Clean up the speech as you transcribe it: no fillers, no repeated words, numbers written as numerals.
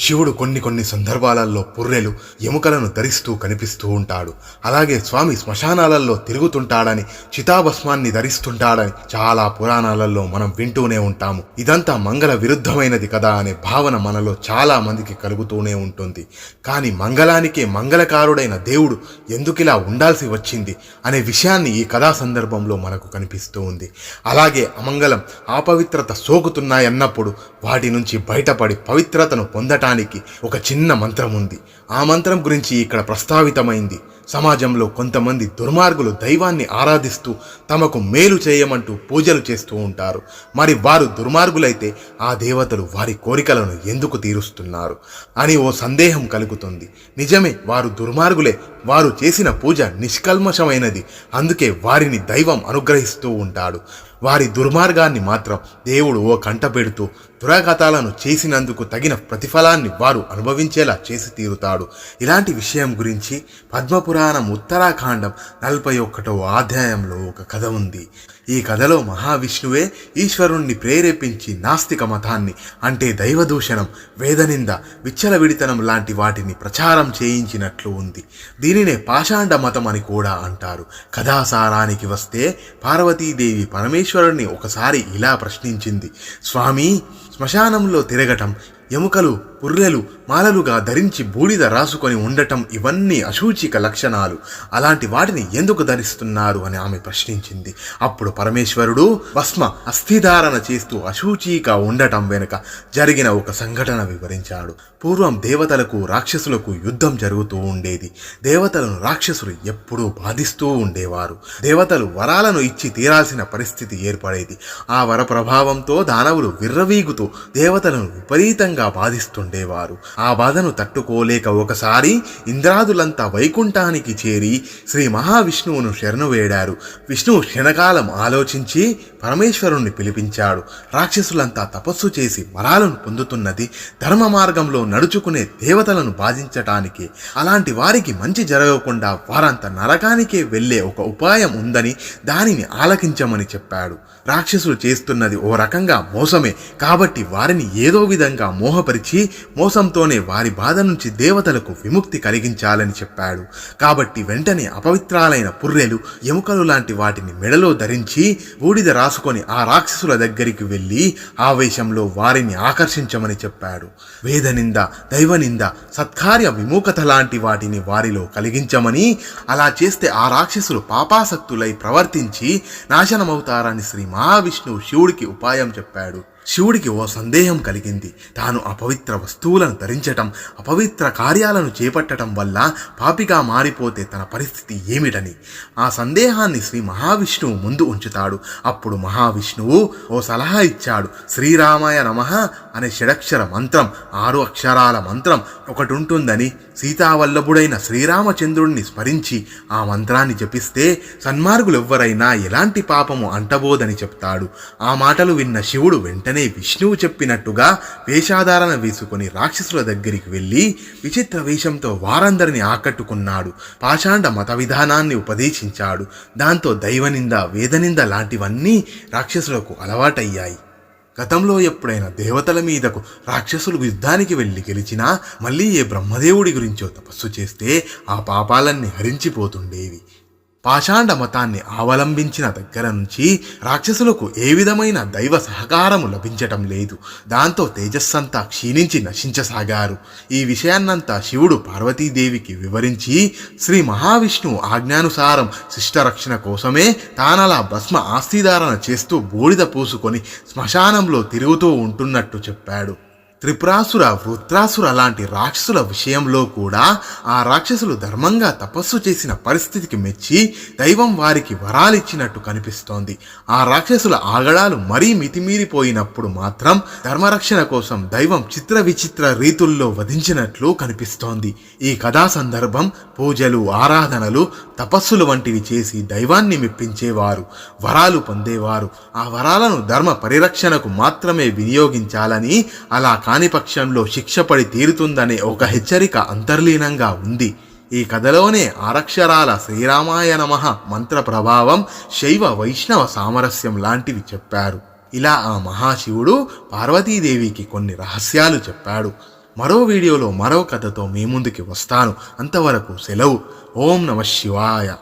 శివుడు కొన్ని సందర్భాలలో పుర్రెలు ఎముకలను ధరిస్తూ కనిపిస్తూ ఉంటాడు. అలాగే స్వామి శ్మశానాలలో తిరుగుతుంటాడని, చితాభస్మాన్ని ధరిస్తుంటాడని చాలా పురాణాలలో మనం వింటూనే ఉంటాము. ఇదంతా మంగళ విరుద్ధమైనది కదా అనే భావన మనలో చాలా మందికి కలుగుతూనే ఉంటుంది. కానీ మంగళానికే మంగళకారుడైన దేవుడు ఎందుకిలా ఉండాల్సి వచ్చింది అనే విషయాన్ని ఈ కథా సందర్భంలో మనకు కనిపిస్తూ ఉంది. అలాగే అమంగళం, అపవిత్రత సోకుతున్నాయన్నప్పుడు వాటి నుంచి బయటపడి పవిత్రతను పొందటానికి ఒక చిన్న మంత్రం ఉంది. ఆ మంత్రం గురించి ఇక్కడ ప్రస్తావితమైంది. సమాజంలో కొంతమంది దుర్మార్గులు దైవాన్ని ఆరాధిస్తూ తమకు మేలు చేయమంటూ పూజలు చేస్తూ ఉంటారు. మరి వారు దుర్మార్గులైతే ఆ దేవతలు వారి కోరికలను ఎందుకు తీరుస్తున్నారు అని ఓ సందేహం కలుగుతుంది. నిజమే, వారు దుర్మార్గులే. వారు చేసిన పూజ నిష్కల్మషమైనది. అందుకే వారిని దైవం అనుగ్రహిస్తూ ఉంటాడు. వారి దుర్మార్గాన్ని మాత్రం దేవుడు ఓ కంట పెడుతూ దురాఘాతాలను చేసినందుకు తగిన ప్రతిఫలాన్ని వారు అనుభవించేలా చేసి తీరుతాడు. ఇలాంటి విషయం గురించి పద్మపురాణం ఉత్తరాఖండం 41వ అధ్యాయంలో ఒక కథ ఉంది. ఈ కథలో మహావిష్ణువే ఈశ్వరుణ్ణి ప్రేరేపించి నాస్తిక మతాన్ని, అంటే దైవదూషణం, వేదనింద, విచ్చలవిడితనం లాంటి వాటిని ప్రచారం చేయించినట్లు ఉంది. దీనినే పాషాండ మతం అని కూడా అంటారు. కథాసారానికి వస్తే పార్వతీదేవి పరమేశ్వరుణ్ణి ఒకసారి ఇలా ప్రశ్నించింది: స్వామి, శ్మశానంలో తిరగటం, ఎముకలు, పుర్రెలు మాలలుగా ధరించి బూడిద రాసుకొని ఉండటం ఇవన్నీ అశూచిక లక్షణాలు. అలాంటి వాటిని ఎందుకు ధరిస్తున్నారు అని ఆమె ప్రశ్నించింది. అప్పుడు పరమేశ్వరుడు భస్మ అస్థిధారణ చేస్తూ అశూచిగా ఉండటం వెనుక జరిగిన ఒక సంఘటన వివరించాడు. పూర్వం దేవతలకు రాక్షసులకు యుద్ధం జరుగుతూ ఉండేది. దేవతలను రాక్షసులు ఎప్పుడూ బాధిస్తూ ఉండేవారు. దేవతలు వరాలను ఇచ్చి తీరాల్సిన పరిస్థితి ఏర్పడేది. ఆ వర ప్రభావంతో దానవులు విర్రవీగుతూ దేవతలను విపరీతంగా బాధిస్తుండేవారు. ఆ బాధను తట్టుకోలేక ఒకసారి ఇంద్రాదులంతా వైకుంఠానికి చేరి శ్రీ మహావిష్ణువును శరణు వేడారు. విష్ణువు క్షణకాలం ఆలోచించి పరమేశ్వరుణ్ణి పిలిపించాడు. రాక్షసులంతా తపస్సు చేసి వరాలను పొందుతున్నది ధర్మ మార్గంలో నడుచుకునే దేవతలను బాధించటానికి. అలాంటి వారికి మంచి జరగకుండా వారంతా నరకానికే వెళ్లే ఒక ఉపాయం ఉందని దానిని ఆలకించమని చెప్పాడు. రాక్షసులు చేస్తున్నది ఓ రకంగా మోసమే కాబట్టి వారిని ఏదో విధంగా మోహపరిచి మోసంతోనే వారి బాధ నుంచి దేవతలకు విముక్తి కలిగించాలని చెప్పాడు. కాబట్టి వెంటనే అపవిత్రాలైన పుర్రెలు, ఎముకలు లాంటి వాటిని మెడలో ధరించి బూడిద రాసుకొని ఆ రాక్షసుల దగ్గరికి వెళ్లి ఆవేశంలో వారిని ఆకర్షించమని చెప్పాడు. వేదనింద, దైవనింద, సత్కార్య విముఖత లాంటి వాటిని వారిలో కలిగించమని, అలా చేస్తే ఆ రాక్షసులు పాపాసక్తులై ప్రవర్తించి నాశనమవుతారని శ్రీ మహావిష్ణువు శివుడికి ఉపాయం చెప్పాడు. శివుడికి ఓ సందేహం కలిగింది. తాను అపవిత్ర వస్తువులను ధరించటం, అపవిత్ర కార్యాలను చేపట్టడం వల్ల పాపిగా మారిపోతే తన పరిస్థితి ఏమిటని. ఆ సందేహాన్ని శ్రీ మహావిష్ణువు ముందు ఉంచుతాడు. అప్పుడు మహావిష్ణువు ఓ సలహా ఇచ్చాడు. శ్రీరామాయ నమః అనే షడక్షర మంత్రం, 6 అక్షరాల మంత్రం ఒకటి ఉంటుందని, సీతావల్లభుడైన శ్రీరామచంద్రుడిని స్మరించి ఆ మంత్రాన్ని జపిస్తే సన్మార్గులెవ్వరైనా ఎలాంటి పాపము అంటబోదని చెప్తాడు. ఆ మాటలు విన్న శివుడు వెంటనే విష్ణువు చెప్పినట్టుగా వేషాధారణ వేసుకుని రాక్షసుల దగ్గరికి వెళ్ళి విచిత్ర వేషంతో వారందరిని ఆకట్టుకున్నాడు. పాషాండ మత విధానాన్ని ఉపదేశించాడు. దాంతో దైవనింద, వేదనింద లాంటివన్నీ రాక్షసులకు అలవాటయ్యాయి. గతంలో ఎప్పుడైనా దేవతల మీదకు రాక్షసులు యుద్ధానికి వెళ్ళి గెలిచినా మళ్ళీ ఏ బ్రహ్మదేవుడి గురించో తపస్సు చేస్తే ఆ పాపాలన్నీ హరించిపోతుండేవి. పాషాండ మతాన్ని అవలంబించిన దగ్గర నుంచి రాక్షసులకు ఏ విధమైన దైవ సహకారము లభించటం లేదు. దాంతో తేజస్సంతా క్షీణించి నశించసాగారు. ఈ విషయాన్నంతా శివుడు పార్వతీదేవికి వివరించి శ్రీ మహావిష్ణువు ఆజ్ఞానుసారం శిష్టరక్షణ కోసమే తానలా భస్మ ఆస్తిధారణ చేస్తూ బూడిద పూసుకొని శ్మశానంలో తిరుగుతూ ఉంటున్నట్టు చెప్పాడు. త్రిపురాసుర, వృత్రాసుర లాంటి రాక్షసుల విషయంలో కూడా ఆ రాక్షసులు ధర్మంగా తపస్సు చేసిన పరిస్థితికి మెచ్చి దైవం వారికి వరాలిచ్చినట్టు కనిపిస్తోంది. ఆ రాక్షసుల ఆగడాలు మరీ మితిమీరిపోయినప్పుడు మాత్రం ధర్మరక్షణ కోసం దైవం చిత్ర విచిత్ర రీతుల్లో వధించినట్లు కనిపిస్తోంది. ఈ కథా సందర్భం పూజలు, ఆరాధనలు, తపస్సులు వంటివి చేసి దైవాన్ని మెప్పించేవారు, వరాలు పొందేవారు ఆ వరాలను ధర్మ పరిరక్షణకు మాత్రమే వినియోగించాలని, అలా కాని పక్షంలో శిక్ష పడి తీరుతుందనే ఒక హెచ్చరిక అంతర్లీనంగా ఉంది. ఈ కథలోనే 6 అక్షరాల శ్రీరామాయ నమః మంత్ర ప్రభావం శైవ వైష్ణవ సామరస్యం లాంటివి చెప్పారు. ఇలా ఆ మహాశివుడు పార్వతీదేవికి కొన్ని రహస్యాలు చెప్పాడు. మరో వీడియోలో మరో కథతో మీ ముందుకి వస్తాను. అంతవరకు సెలవు. ఓం నమ శివాయ.